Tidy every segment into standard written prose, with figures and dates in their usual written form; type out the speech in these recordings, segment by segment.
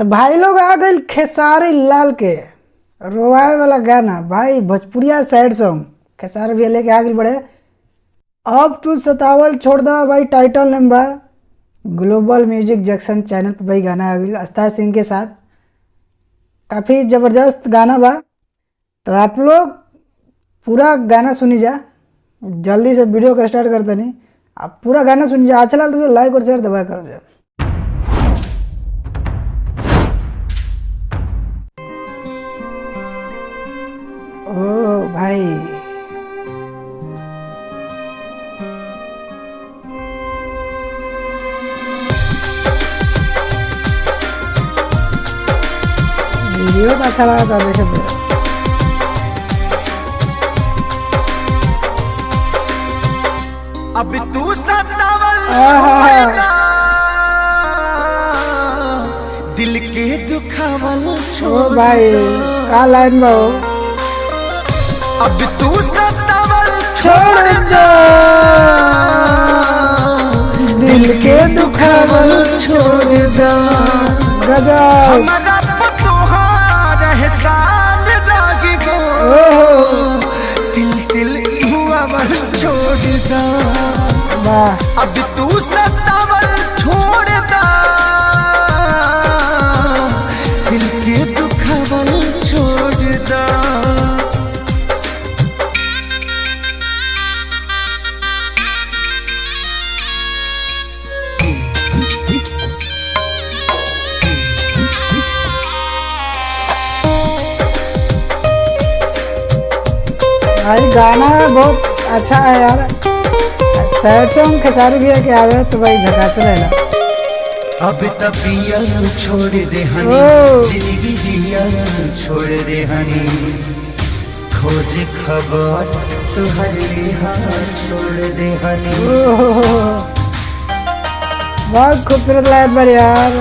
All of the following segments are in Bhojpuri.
तो भाई लोग आ गए खेसारी लाल के रोवाए वाला गाना, भाई भोजपुरिया सैड सॉन्ग खेसारी भी लेके आ गए बड़े। अब तू सतावल छोड़ दा भाई टाइटल नेम बा। ग्लोबल म्यूजिक जंक्शन चैनल पर भाई गाना आ गया आस्था सिंह के साथ, काफ़ी ज़बरदस्त गाना बा। तो आप लोग पूरा गाना सुनी जा, जल्दी से वीडियो का स्टार्ट करते नहीं, आप पूरा गाना सुनी जा। अच्छा लगा तो लाइक और शेयर दबा कर जा। ओ भाई वीडियो तो अच्छा लगा था देखे तो। अब तू सतावल दिल के दुखावल ओ भाई का लाइन बा हो। अब तू सतावल छोड़ दो दिल के दुखावल छोड़ दो। गजब हमारा पतोहार एहसान लागी गो, तिल तिल हुआवल छोड़ दा। वाह अब तू सतावल छोड़ दा दिल के दुखावल छोड़ दा। भाई गाना बहुत अच्छा है यार, सैड सॉन्ग खेसारी भी है कि आवे तो भाई झकास रहेला। अब तबिया छोड़ दे हनी, जिंदगी जिया छोड़ दे हनी, खोज खबर तुहरे हाथ छोड़ दे हनी। बहुत खूबसूरत लाइन पर यार।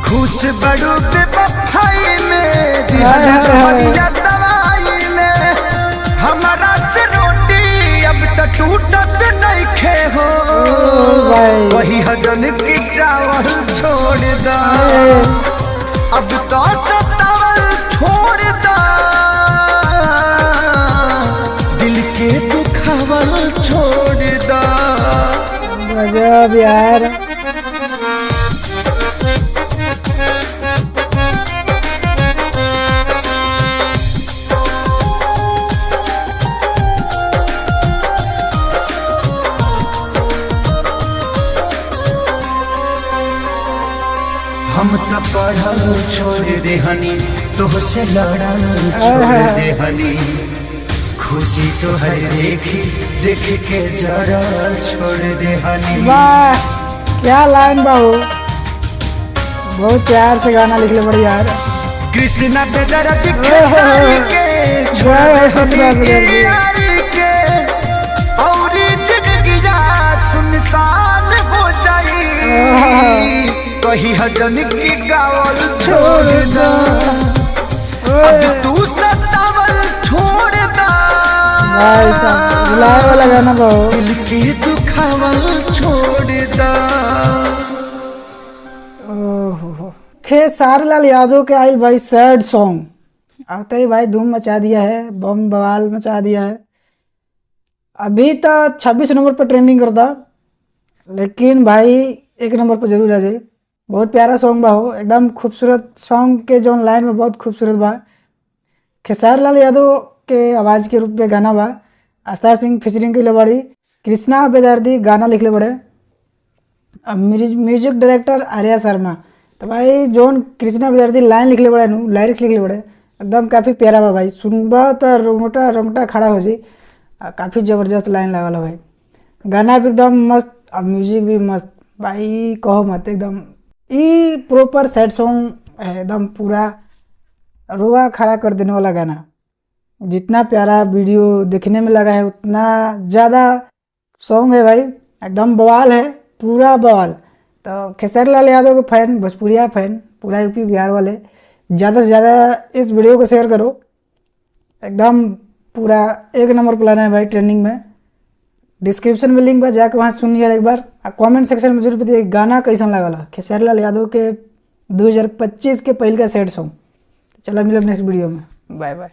खुश बड़ो बेवफाई में दिहरिया दवाई में, हमारा से रोटी अब तक टूटत नहीं खे हो। वही हजन की चावल छोड़ दा, अब तो सतावल छोड़ दा दिल के दुखावल छोड़ दा। गजब यार। हम तो पढ़ल छोड़ दे हनी, तुहसे लड़ल छोड़ दे हनी, खुशी तो है देखी देख के जरा छोड़ दे हनी। वाह क्या लाइन बाहू, बहुत प्यार से गाना लिख ले बड़ी यार। कृष्णा पे दर्द खेसारी के छोड़ दे हनी यारी के, और जिंदगी सुनसान हो जाई, कही हजन की गावल छोड़ दा। अब तू सतावल छोड़ दा भाई साहब बुलाए वाला गाना बहु, दिल के दुखावल छोड़ दा। ओहो खेसारी लाल यादव के आइल भाई सैड सॉन्ग आते ही भाई धूम मचा दिया है, बम बवाल मचा दिया है। अभी तो 26 नंबर पर ट्रेंडिंग करता, लेकिन भाई 1 नंबर पर जरूर आ जाए। बहुत प्यारा सॉन्ग बा हो, एकदम खूबसूरत सॉन्ग के जो लाइन में बहुत खूबसूरत बा। खेसारी लाल यादव के आवाज़ के रूप में गाना बा। आस्था सिंह फीचरिंग के लिए बड़ी, कृष्णा बेदर्दी गाना लिख ले बड़े, अब म्यूजिक डायरेक्टर आर्या शर्मा। तो भाई जोन कृष्णा बेदर्दी लाइन लिख ले बड़े नु, लाइरिक्स लिख ले बड़े, एकदम काफ़ी प्यारा बा भाई। सुनबा तो रोंगटा रोंगटा खड़ा हो जी, काफ़ी ज़बरदस्त लाइन लगा भाई। गाना भी एकदम मस्त, अब म्यूजिक भी मस्त भाई, कहो मत। एकदम ये प्रॉपर सैड सॉन्ग है, एकदम पूरा रोआ खड़ा कर देने वाला गाना। जितना प्यारा वीडियो देखने में लगा है उतना ज़्यादा सॉन्ग है भाई, एकदम बवाल है, पूरा बवाल। तो खेसारी लाल यादव के फैन, भोजपुरिया फैन, पूरा यूपी बिहार वाले ज़्यादा से ज़्यादा इस वीडियो को शेयर करो, एकदम पूरा 1 नंबर पर लाना है भाई ट्रेंडिंग में। डिस्क्रिप्शन में लिंक बा, जाके वहाँ सुनिए एक बार। कमेंट सेक्शन में जरूर बताइए गाना कैसा लगा खेसारी लाल यादव के 2025 के पहले का सैड सॉन्ग। चलो मिलो नेक्स्ट वीडियो में, बाय बाय।